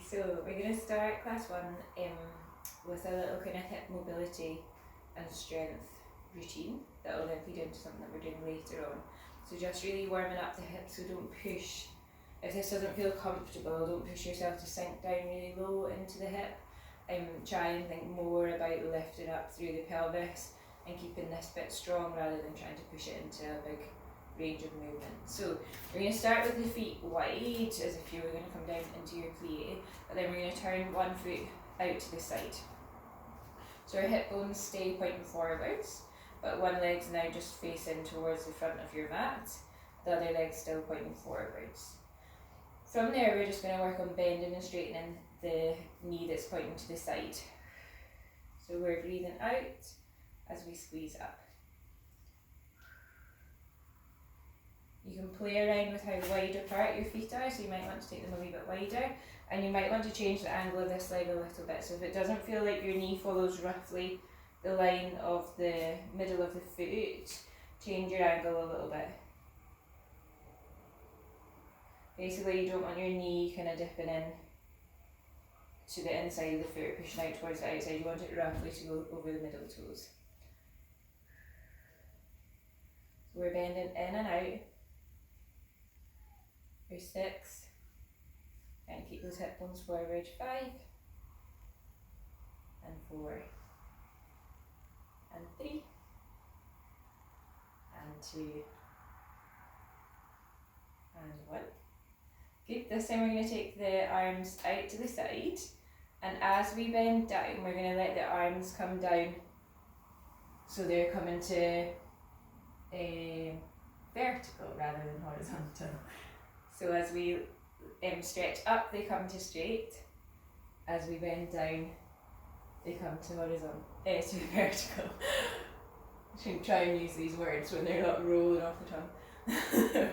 So we're going to start class one with a little kind of hip mobility and strength routine that will then feed into something that we're doing later on. So just really warming up the hips, so don't push. If this doesn't feel comfortable, don't push yourself to sink down really low into the hip. Try and think more about lifting up through the pelvis and keeping this bit strong rather than trying to push it into a big range of movement. So we're going to start with the feet wide as if you were going to come down into your plie, but then we're going to turn one foot out to the side. So our hip bones stay pointing forwards, but one leg's now just facing towards the front of your mat, the other leg's still pointing forwards. From there we're just going to work on bending and straightening the knee that's pointing to the side. So we're breathing out as we squeeze up. You can play around with how wide apart your feet are, so you might want to take them a wee bit wider, and you might want to change the angle of this leg a little bit. So if it doesn't feel like your knee follows roughly the line of the middle of the foot, change your angle a little bit. Basically, you don't want your knee kind of dipping in to the inside of the foot, pushing out towards the outside. You want it roughly to go over the middle toes. So we're bending in and out for 6, and keep those hip bones forward, 5, and 4, and 3, and 2, and 1. Good, this time we're going to take the arms out to the side, and as we bend down, we're going to let the arms come down so they're coming to vertical rather than horizontal. So as we stretch up, they come to straight. As we bend down, they come to horizontal, to vertical. I shouldn't try and use these words when they're not rolling off the tongue.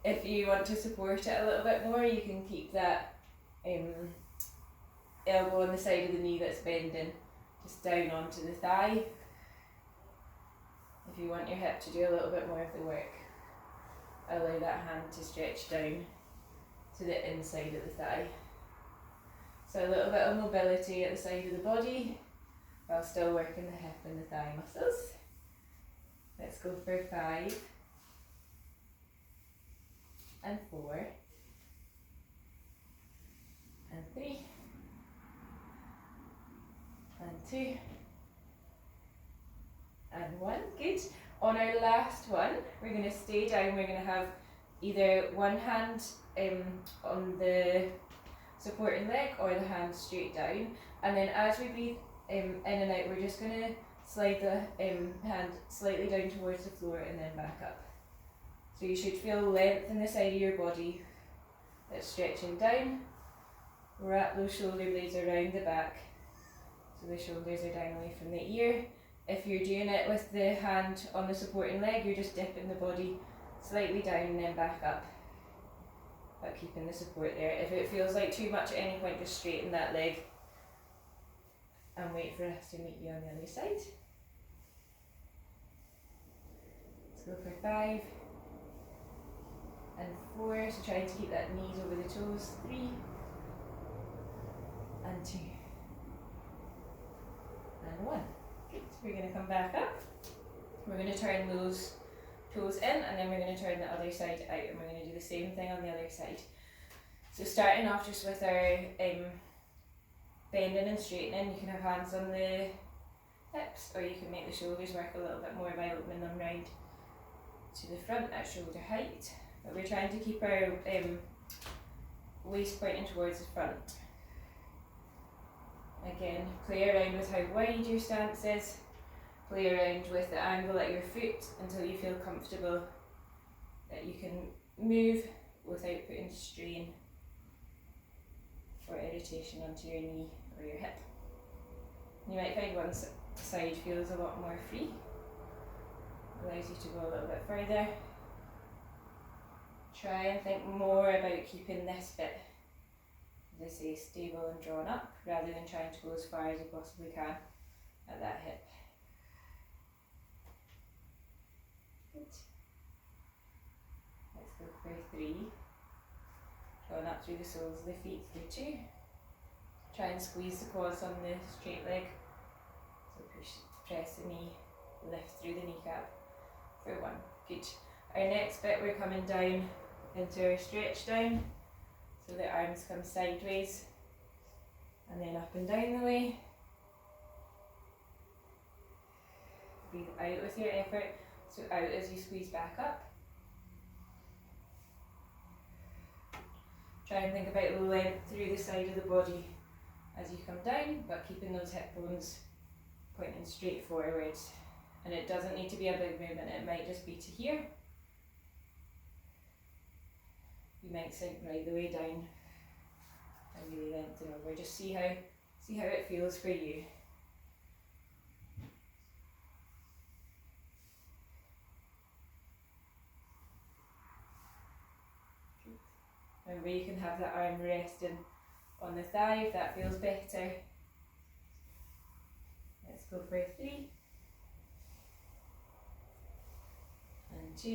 If you want to support it a little bit more, you can keep that elbow on the side of the knee that's bending just down onto the thigh. If you want your hip to do a little bit more of the work, allow that hand to stretch down to the inside of the thigh. So a little bit of mobility at the side of the body while still working the hip and the thigh muscles. Let's go for 5, and 4, and 3, and 2, and 1. Good. On our last one, we're going to stay down. We're going to have either one hand on the supporting leg or the hand straight down, and then as we breathe in and out, we're just going to slide the hand slightly down towards the floor and then back up. So you should feel length in the side of your body that's stretching down. Wrap those shoulder blades around the back so the shoulders are down away from the ear. If you're doing it with the hand on the supporting leg, you're just dipping the body slightly down and then back up, but keeping the support there. If it feels like too much at any point, just straighten that leg and wait for us to meet you on the other side. Let's go for 5, and 4, so trying to keep that knees over the toes, 3, and 2, and 1. Good. So we're going to come back up. We're going to turn those toes in, and then we're going to turn the other side out, and we're going to do the same thing on the other side. So starting off just with our bending and straightening, you can have hands on the hips, or you can make the shoulders work a little bit more by opening them round to the front at shoulder height. But we're trying to keep our waist pointing towards the front. Again, play around with how wide your stance is, play around with the angle at your foot until you feel comfortable that you can move without putting strain or irritation onto your knee or your hip. You might find one side feels a lot more free, allows you to go a little bit further. Try and think more about keeping this bit, as I say, stable and drawn up, rather than trying to go as far as you possibly can at that hip. Good. Let's go for 3. going up through the soles of the feet, through 2. Try and squeeze the quads on the straight leg. So press the knee, lift through the kneecap for 1. Good. Our next bit, we're coming down into our stretch down. So the arms come sideways and then up and down the way. Breathe out with your effort, so out as you squeeze back up. Try and think about the length through the side of the body as you come down, but keeping those hip bones pointing straight forwards. And it doesn't need to be a big movement, it might just be to here. You might sink right the way down and really lengthen over. Just see how it feels for you. Remember, you can have that arm resting on the thigh if that feels better. Let's go for 3 and 2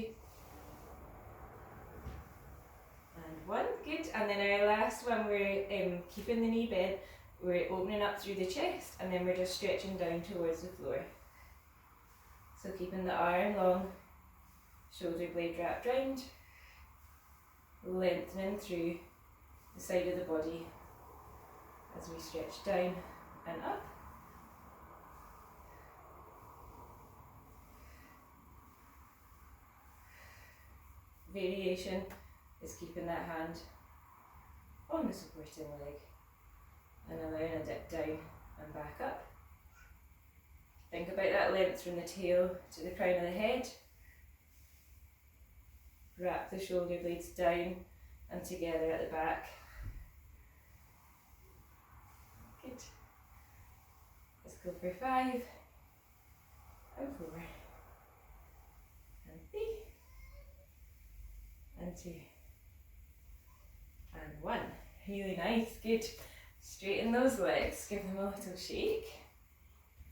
and 1. Good. And then our last one, we're keeping the knee bent. We're opening up through the chest, and then we're just stretching down towards the floor. So keeping the arm long, shoulder blade wrapped round, lengthening through the side of the body as we stretch down and up. Variation is keeping that hand on the supporting leg and allowing a dip down and back up. Think about that length from the tail to the crown of the head. Wrap the shoulder blades down and together at the back. Good. Let's go for 5 and 4 and 3 and 2 and 1. Really nice. Good. Straighten those legs, give them a little shake.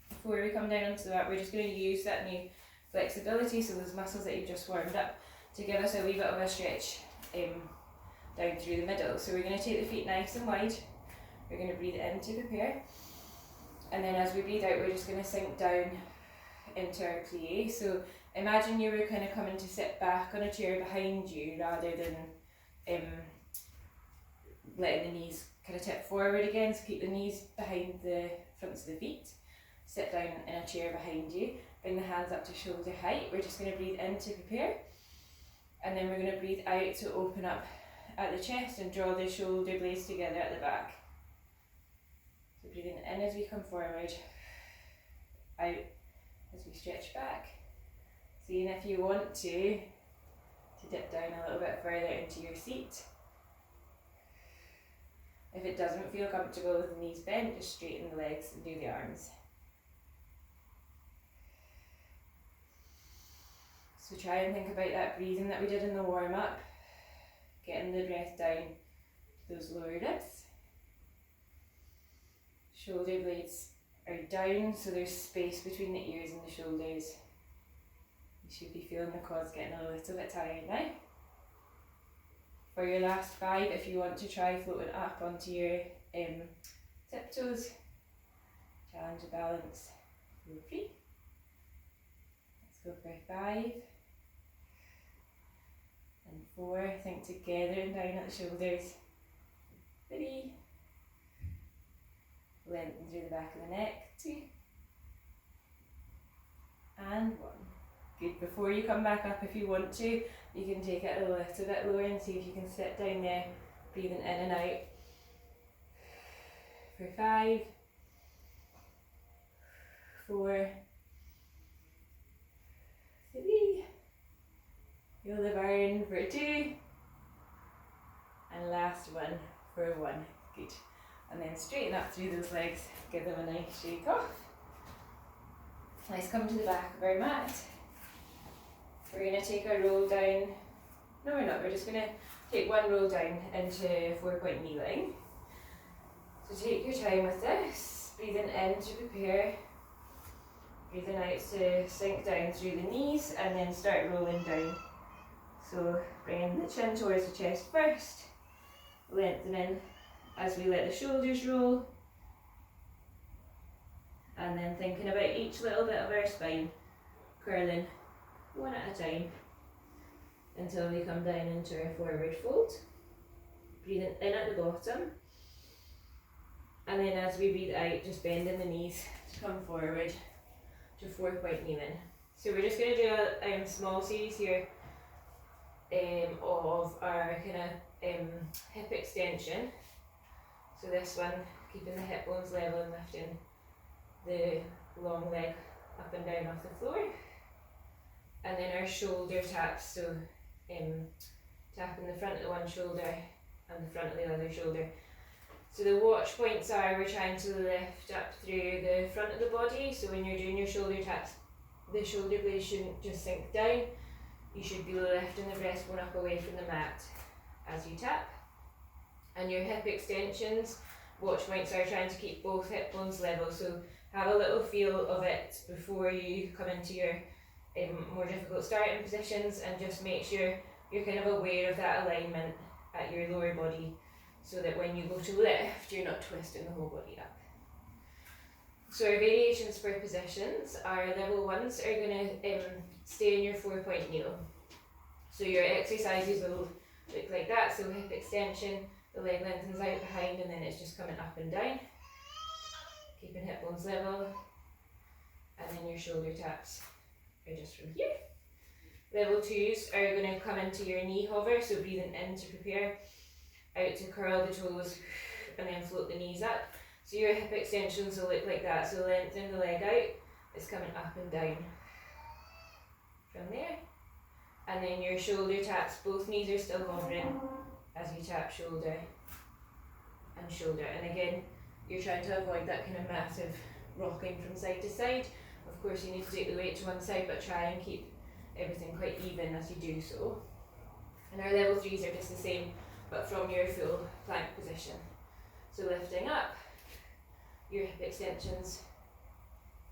Before we come down onto that, we're just going to use that new flexibility, so those muscles that you've just warmed up, to give us a wee bit of a stretch down through the middle. So we're going to take the feet nice and wide. We're going to breathe in to prepare, and then as we breathe out, we're just going to sink down into our plie. So imagine you were kind of coming to sit back on a chair behind you rather than letting the knees kind of tip forward again. So keep the knees behind the fronts of the feet. Sit down in a chair behind you. Bring the hands up to shoulder height. We're just going to breathe in to prepare. And then we're going to breathe out to open up at the chest and draw the shoulder blades together at the back. So breathing in as we come forward, out as we stretch back. Seeing if you want to dip down a little bit further into your seat. If it doesn't feel comfortable with the knees bent, just straighten the legs and do the arms. So try and think about that breathing that we did in the warm-up, getting the breath down to those lower ribs. Shoulder blades are down, so there's space between the ears and the shoulders. You should be feeling the quads getting a little bit tired now. For your last 5, if you want to try floating up onto your tiptoes, challenge the balance, feel free. Let's go for 5 and 4, think together and down at the shoulders. 3, lengthen through the back of the neck. 2 and 1. Good. Before you come back up, if you want to, you can take it a little bit lower and see if you can sit down there, breathing in and out. For 5, 4, 3, feel the burn for 2, and last one for 1. Good. And then straighten up through those legs, give them a nice shake off. Let's come to the back of our mat. We're going to take a roll down. No, we're not. We're just going to take one roll down into 4-point kneeling. So take your time with this. Breathing in to prepare. Breathing out to sink down through the knees and then start rolling down. So bringing the chin towards the chest first. lengthening as we let the shoulders roll, and then thinking about each little bit of our spine, curling one at a time until we come down into our forward fold. Breathing in at the bottom, and then as we breathe out, just bending the knees to come forward to 4-point kneeling. So we're just going to do a small series here of our kind of hip extension. So this one, keeping the hip bones level and lifting the long leg up and down off the floor. And then our shoulder taps, so tapping the front of the one shoulder and the front of the other shoulder. So the watch points are, we're trying to lift up through the front of the body. So when you're doing your shoulder taps, the shoulder blades shouldn't just sink down. You should be lifting the breastbone up away from the mat as you tap. And your hip extensions, watch points are trying to keep both hip bones level. So have a little feel of it before you come into your more difficult starting positions, and just make sure you're kind of aware of that alignment at your lower body, so that when you go to lift, you're not twisting the whole body up. So our variations for positions, our level ones are going to stay in your 4-point kneel. So your exercises will look like that. So hip extension, the leg lengthens out behind, and then it's just coming up and down, keeping hip bones level, and then your shoulder taps are just from here. Level 2s are going to come into your knee hover, so breathing in to prepare, out to curl the toes, and then float the knees up. So your hip extensions will look like that, so lengthen the leg out, it's coming up and down from there. And then your shoulder taps, both knees are still hovering as you tap shoulder and shoulder. And again, you're trying to avoid that kind of massive rocking from side to side. Of course, you need to take the weight to one side, but try and keep everything quite even as you do so. And our level 3s are just the same, but from your full plank position. So lifting up, your hip extensions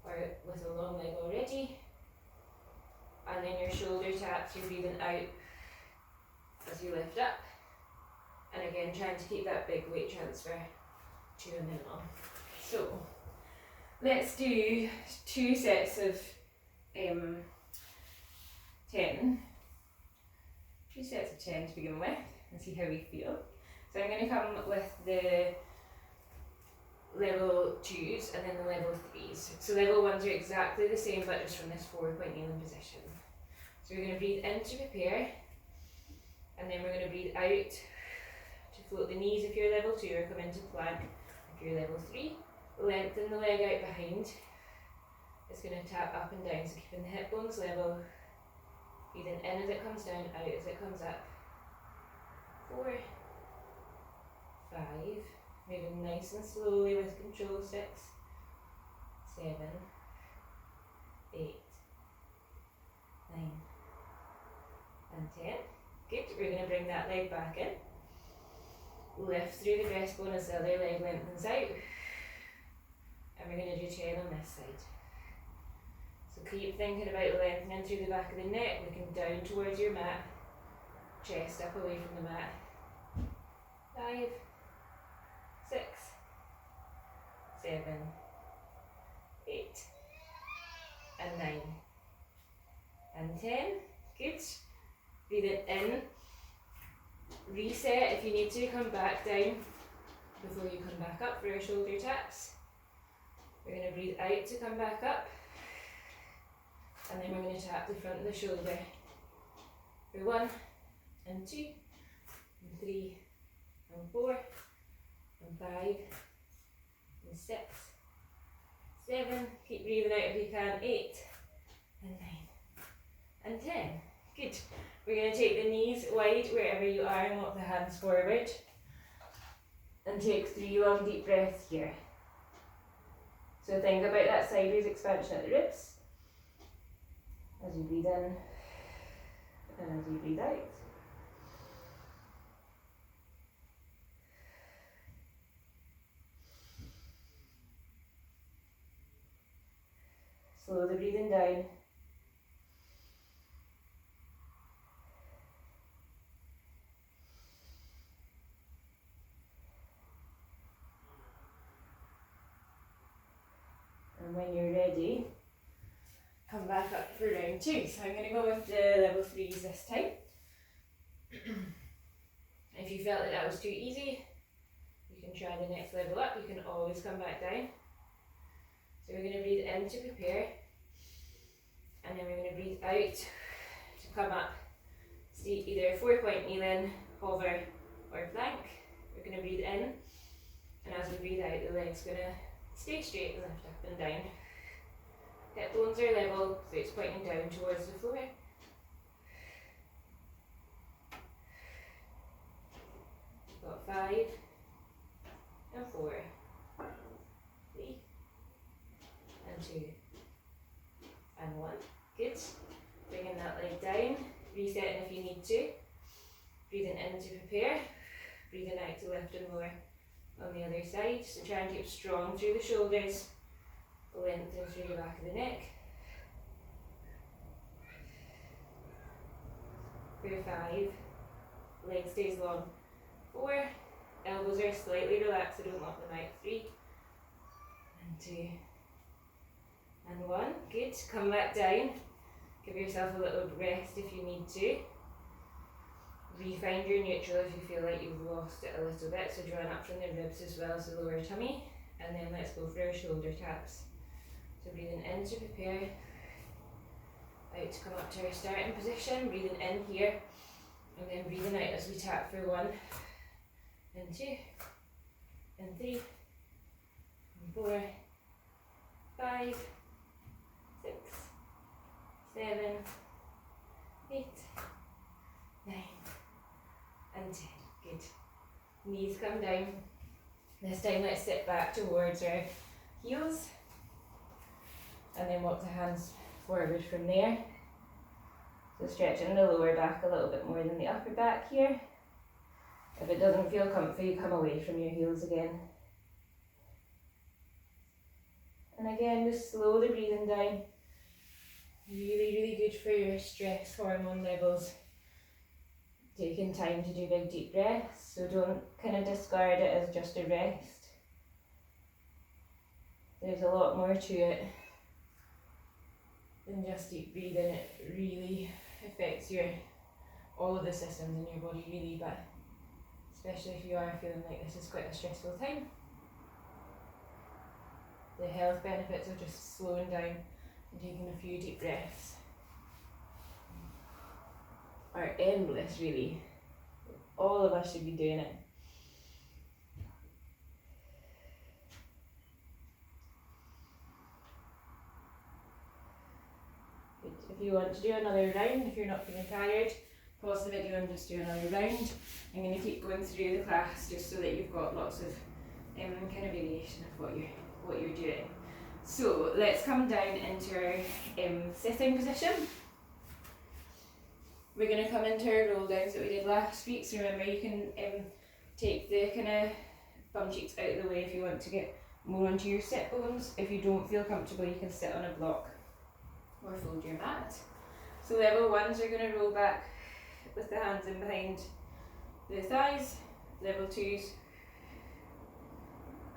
are with a long leg already, and then your shoulder taps, you're breathing out as you lift up, and again trying to keep that big weight transfer to a minimal. So let's do 2 sets of 10, 2 sets of 10 to begin with, and see how we feel. So I'm going to come with the level 2s and then the level 3s. So level 1s are exactly the same, but just from this 4-point kneeling position. So we're going to breathe in to prepare, and then we're going to breathe out to float the knees if you're level 2, or come into plank if you're level 3. Lengthen the leg out behind. It's going to tap up and down, so keeping the hip bones level. Breathing in as it comes down, out as it comes up. 4, 5, moving nice and slowly with control. 6, 7, 8, 9, and 10. Good. We're going to bring that leg back in. Lift through the breastbone as the other leg lengthens out. And we're going to do 10 on this side. So keep thinking about lengthening through the back of the neck, looking down towards your mat, chest up away from the mat. 5, 6, 7, 8, and 9, and 10. Good. Breathing in. Reset if you need to, come back down before you come back up for your shoulder taps. We're going to breathe out to come back up, and then we're going to tap the front of the shoulder for 1, and 2, and 3, and 4, and 5, and 6, 7, keep breathing out if you can, 8, and 9, and 10. Good. We're going to take the knees wide wherever you are and walk the hands forward, and take 3 long deep breaths here. So think about that sideways expansion at the ribs as you breathe in and as you breathe out. Slow the breathing down. when you're ready, come back up for round 2. So I'm going to go with the level 3s this time. If you felt that was too easy, you can try the next level up. You can always come back down. So we're going to breathe in to prepare, and then we're going to breathe out to come up. See either 4-point kneel-in, hover, or plank. We're going to breathe in, and as we breathe out, the leg's going to stay straight and lift up and down. Hip bones are level, so it's pointing down towards the floor. Got 5 and 4, 3 and 2 and 1. Good. Bringing that leg down, resetting if you need to. Breathing in to prepare, breathing out to lift and lower on the other side. So try and keep strong through the shoulders, lengthen through the back of the neck. For 5, leg stays long. 4, elbows are slightly relaxed, so don't lock them out. 3 and 2 and 1. Good. Come back down. Give yourself a little rest if you need to. Refind your neutral if you feel like you've lost it a little bit. So drawing up from the ribs as well as the lower tummy. And then let's go for our shoulder taps. So breathing in to prepare. Out to come up to our starting position. Breathing in here. And then breathing out as we tap for 1 and 2 and 3 and 4, 5, 6, 7, 8, 9 and 10. Good. Knees come down. This time let's sit back towards our heels and then walk the hands forward from there. So stretching the lower back a little bit more than the upper back here. If it doesn't feel comfy, come away from your heels again. And again, just slowly breathing down. Really, really good for your stress hormone levels. Taking time to do big deep breaths, so don't kind of discard it as just a rest. There's a lot more to it than just deep breathing. It really affects all of the systems in your body really, but especially if you are feeling like this is quite a stressful time. The health benefits of just slowing down and taking a few deep breaths are endless, really. All of us should be doing it. Good. If you want to do another round, if you're not feeling tired, pause the video and just do another round. I'm going to keep going through the class just so that you've got lots of kind of variation of what you're doing. So let's come down into our sitting position. We're going to come into our roll downs that we did last week. So remember, you can take the kind of bum cheeks out of the way if you want to get more onto your sit bones. If you don't feel comfortable, you can sit on a block or fold your mat. So level 1s are going to roll back with the hands in behind the thighs. Level 2s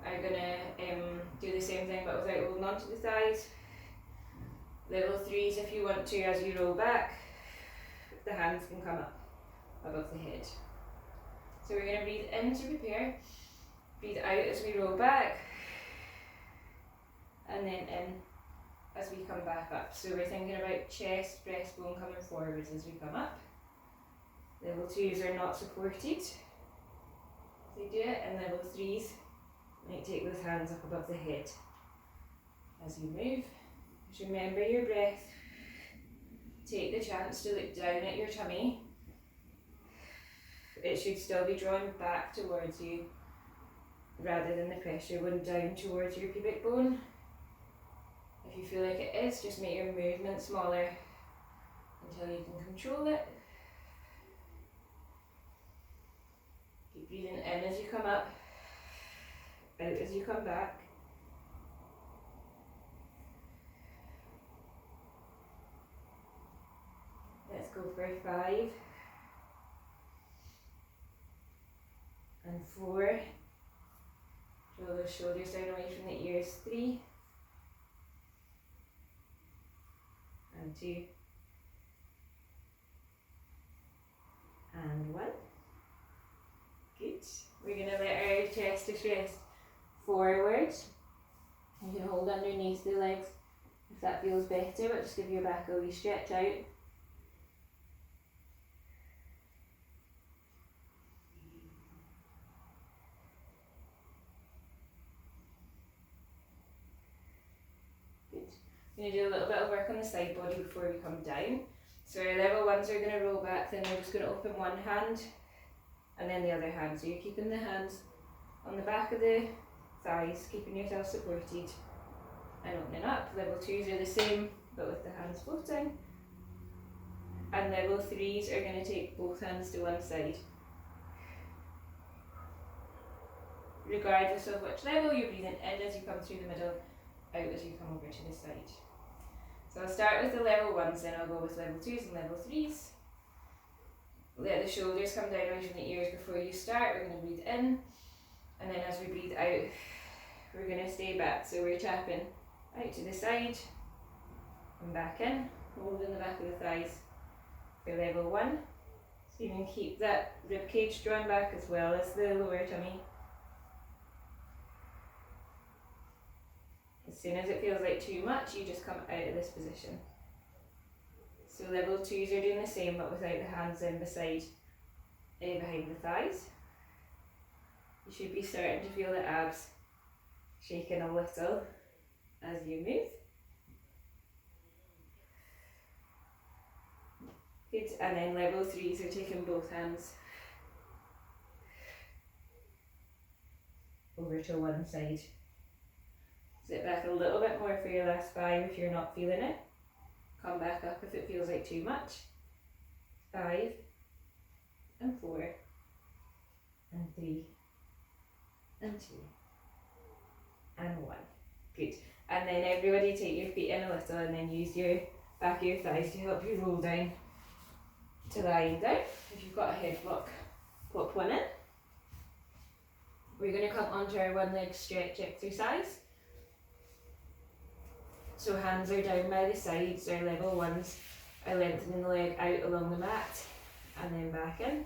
are going to do the same thing but without holding onto the thighs. Level 3s, if you want to, as you roll back, the hands can come up above the head. So we're going to breathe in to prepare, breathe out as we roll back, and then in as we come back up. So we're thinking about chest, breastbone coming forwards as we come up. Level 2s are not supported. They do it, and level 3s might take those hands up above the head as you move. Just remember your breath. Take the chance to look down at your tummy. It should still be drawn back towards you rather than the pressure going down towards your pubic bone. If you feel like it is, just make your movement smaller until you can control it. Keep breathing in as you come up, out as you come back. Let's go for 5 and 4. Draw those shoulders down away from the ears. 3 and 2, and 1. Good. We're going to let our chest rest forward. You can hold underneath the legs if that feels better, but just give your back a wee stretch out. Good. We're going to do a little bit of work on the side body before we come down. So our level 1s are going to roll back, then we're just going to open one hand and then the other hand. So you're keeping the hands on the back of the thighs, keeping yourself supported and opening up. Level 2s are the same but with the hands floating. And level 3s are going to take both hands to one side. Regardless of which level, you're breathing in as you come through the middle, out as you come over to the side. So I'll start with the level 1s, then I'll go with level 2s and level 3s. Let the shoulders come down away from the ears before you start. We're going to breathe in, and then as we breathe out, we're going to stay back. So we're tapping out to the side and back in, holding the back of the thighs for level 1. So you can keep that rib cage drawn back as well as the lower tummy. As soon as it feels like too much, you just come out of this position. So level 2s are doing the same but without the hands in beside, behind the thighs. You should be starting to feel the abs shaking a little as you move. Good, and then level 3s are taking both hands over to one side. Sit back a little bit more for your last 5 if you're not feeling it. Come back up if it feels like too much. 5 and 4 and 3 and 2 and 1. Good. And then everybody take your feet in a little and then use your back of your thighs to help you roll down to lying down. If you've got a head block, pop one in. We're going to come onto our one leg stretch exercise. So hands are down by the sides, our level 1s are lengthening the leg out along the mat and then back in.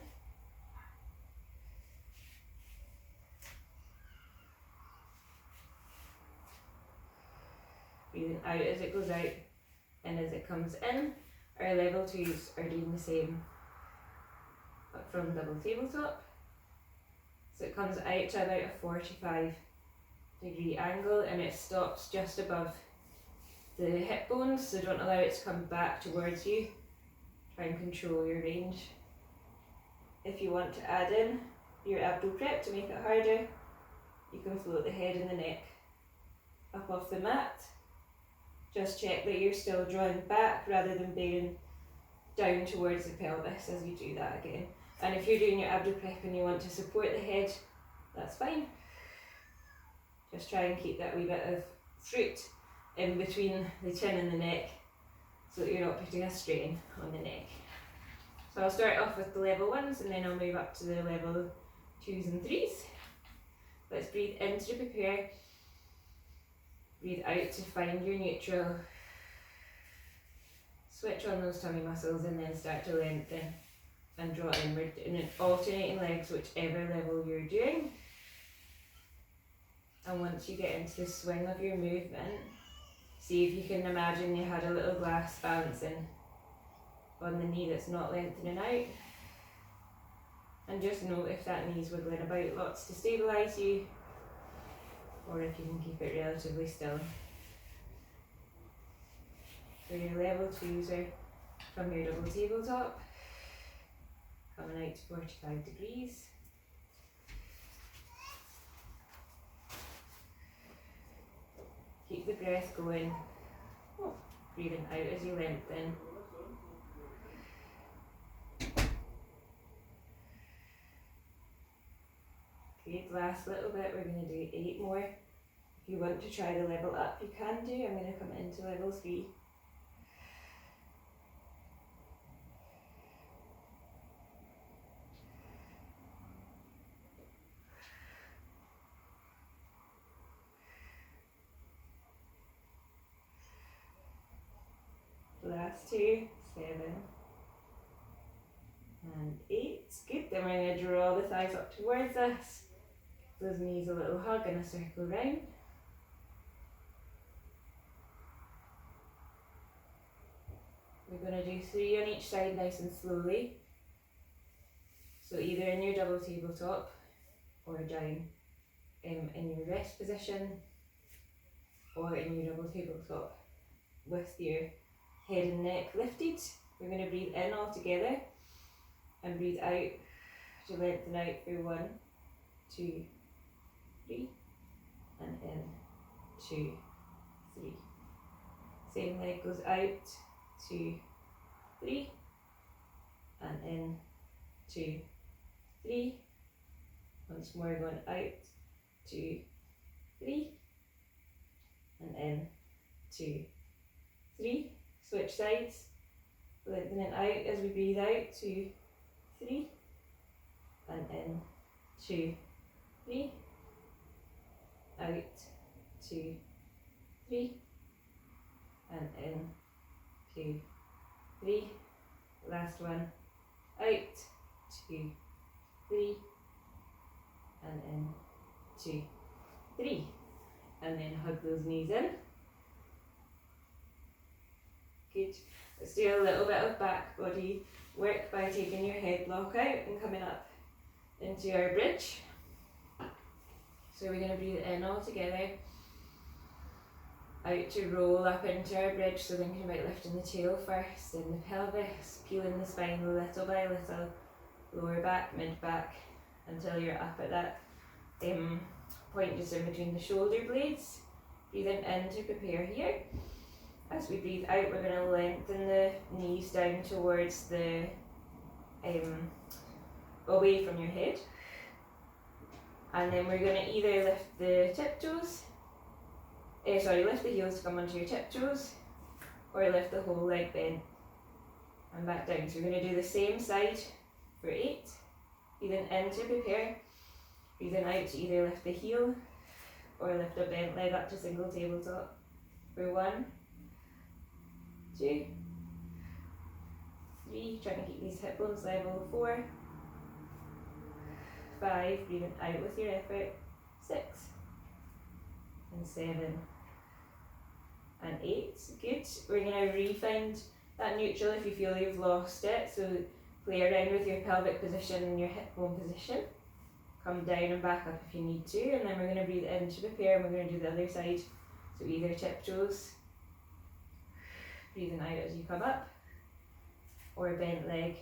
Breathing out as it goes out, in as it comes in. Our level 2s are doing the same, but from double tabletop. So it comes out to about a 45-degree angle and it stops just above the hip bones, so don't allow it to come back towards you. Try and control your range. If you want to add in your abdo prep to make it harder, you can float the head and the neck up off the mat. Just check that you're still drawing back rather than bearing down towards the pelvis as you do that again. And if you're doing your abdo prep and you want to support the head, that's fine. Just try and keep that wee bit of fruit in between the chin and the neck so that you're not putting a strain on the neck. So I'll start off with the level 1s and then I'll move up to the level 2s and 3s. Let's breathe in to prepare. Breathe out to find your neutral. Switch on those tummy muscles and then start to lengthen and draw inward in alternating legs, whichever level you're doing. And once you get into the swing of your movement, see if you can imagine you had a little glass balancing on the knee that's not lengthening out. And just note if that knee's wiggling about lots to stabilise you, or if you can keep it relatively still. So your level 2s are from your double tabletop, coming out to 45 degrees. Keep the breath going. Breathing out as you lengthen. Good, last little bit, we're going to do 8 more. If you want to try the level up, you can do. I'm going to come into level 3. last 2, 7 and 8. Good. Then we're going to draw the thighs up towards us. Those knees a little hug and a circle round. We're going to do 3 on each side, nice and slowly. So either in your double tabletop or down in your rest position, or in your double tabletop with your head and neck lifted. We're going to breathe in all together and breathe out to lengthen out through 1, 2, 3, and in 2, 3. Same leg goes out, 2, 3, and in 2, 3. Once more, going out, 2, 3, and in 2, 3. Switch sides, lengthening out as we breathe out, 2, 3, and in 2, 3, out, 2, 3, and in 2, 3. Last one, out, 2, 3, and in 2, 3. And then hug those knees in. Good. Let's do a little bit of back body work by taking your head block out and coming up into our bridge. So we're going to breathe in all together, out to roll up into our bridge, so thinking about lifting the tail first, then the pelvis, peeling the spine little by little, lower back, mid back, until you're up at that point just in between the shoulder blades. Breathing in to prepare here. As we breathe out, we're going to lengthen the knees down towards the away from your head, and then we're going to either lift the tiptoes, lift the heels to come onto your tiptoes, or lift the whole leg bent and back down. So we're going to do the same side for 8. Breathing in to prepare, breathing out to either lift the heel or lift a bent leg up to single tabletop for 1, 2, 3, trying to keep these hip bones level, 4, 5, breathing out with your effort, 6, and 7, and 8. Good. We're going to re-find that neutral if you feel you've lost it. So play around with your pelvic position and your hip bone position. Come down and back up if you need to, and then we're going to breathe in to prepare, and we're going to do the other side. So either tiptoes, breathing out as you come up, or a bent leg,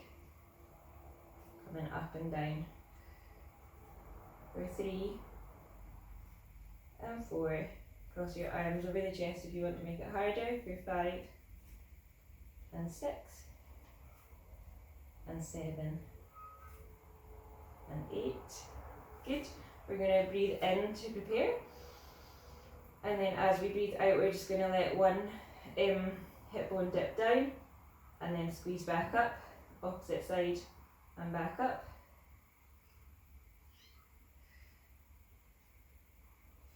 coming up and down for 3 and 4. Cross your arms over the chest if you want to make it harder for 5 and 6 and 7 and 8. Good. We're going to breathe in to prepare, and then as we breathe out, we're just going to let one hip bone dip down and then squeeze back up, opposite side and back up.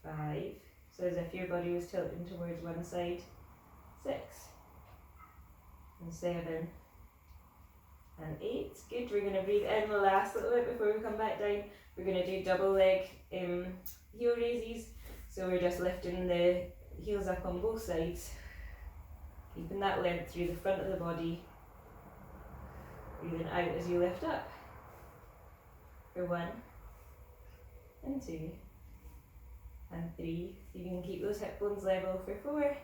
5, so as if your body was tilting towards one side. 6 and 7 and 8. Good. We're going to breathe in the last little bit before we come back down. We're going to do double leg heel raises, so we're just lifting the heels up on both sides, keeping that length through the front of the body. Breathing out as you lift up for 1 and 2 and 3. You can keep those hip bones level for 4.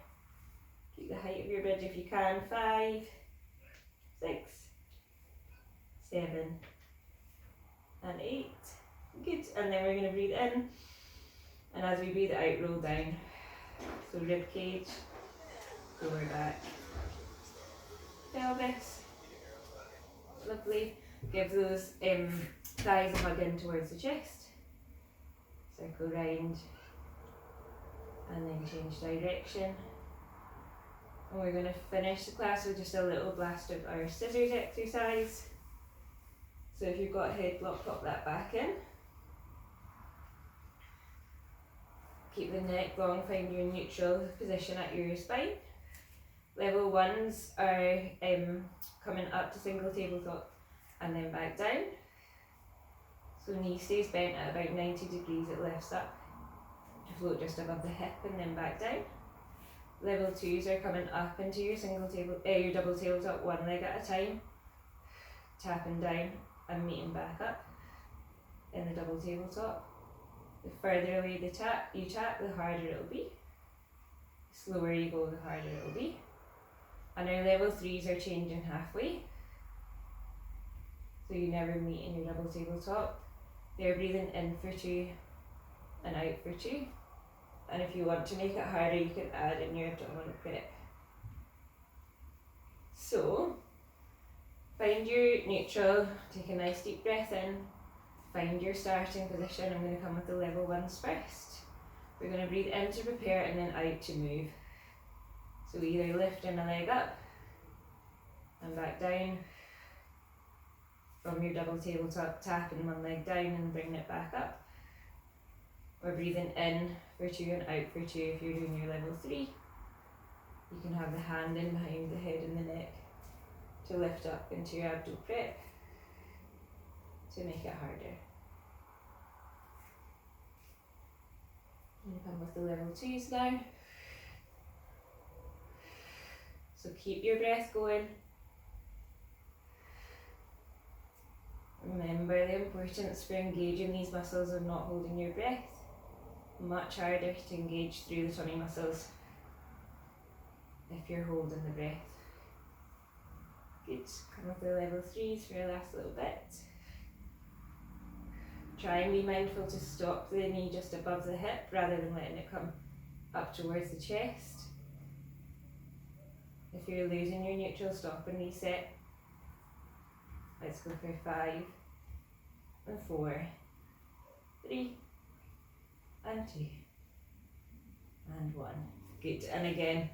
Keep the height of your bridge if you can. 5, 6, 7 and 8. Good. And then we're going to breathe in, and as we breathe out, roll down. So rib cage, lower back, pelvis. Lovely. Give those thighs a hug in towards the chest. Circle round, and then change direction. And we're going to finish the class with just a little blast of our scissors exercise. So if you've got a head block, pop that back in. Keep the neck long, find your neutral position at your spine. Level 1s are coming up to single tabletop and then back down. So knee stays bent at about 90 degrees, it lifts up to float just above the hip and then back down. Level 2s are coming up into your your double tabletop, one leg at a time, tapping down and meeting back up in the double tabletop. The further away you tap, the harder it'll be. The slower you go, the harder it'll be. And our level 3s are changing halfway. So you never meet in your double tabletop. They're breathing in for 2 and out for 2. And if you want to make it harder, you can add in your abdominal grip. So, find your neutral, take a nice deep breath in, find your starting position. I'm going to come with the level 1s first. We're going to breathe in to prepare and then out to move. So either lifting a leg up and back down from your double tabletop, tapping one leg down and bringing it back up. Or breathing in for 2 and out for 2 if you're doing your level 3. You can have the hand in behind the head and the neck to lift up into your abdo grip to make it harder. And come with the level 2s now. So keep your breath going. Remember the importance for engaging these muscles and not holding your breath. Much harder to engage through the tummy muscles if you're holding the breath. Good. Come with the level 3s for a last little bit. Try and be mindful to stop the knee just above the hip rather than letting it come up towards the chest. If you're losing your neutral, stop and reset. Let's go for 5 and 4, 3 and 2 and 1. Good. And again,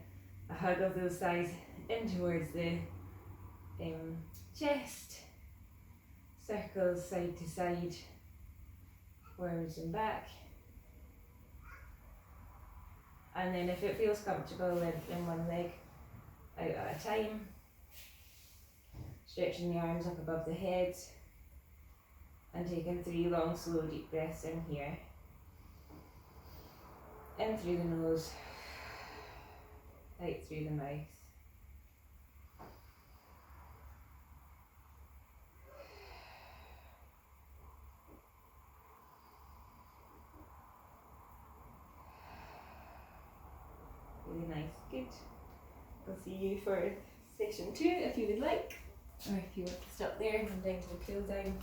a hug of those thighs in towards the chest. Circles side to side, forwards and back. And then if it feels comfortable, lengthen one leg out at a time. Stretching the arms up above the head and taking 3 long, slow, deep breaths in here. In through the nose, out through the mouth. Really nice, good. I'll see you for session 2 if you would like. Or if you want to stop there and come down to the cool down.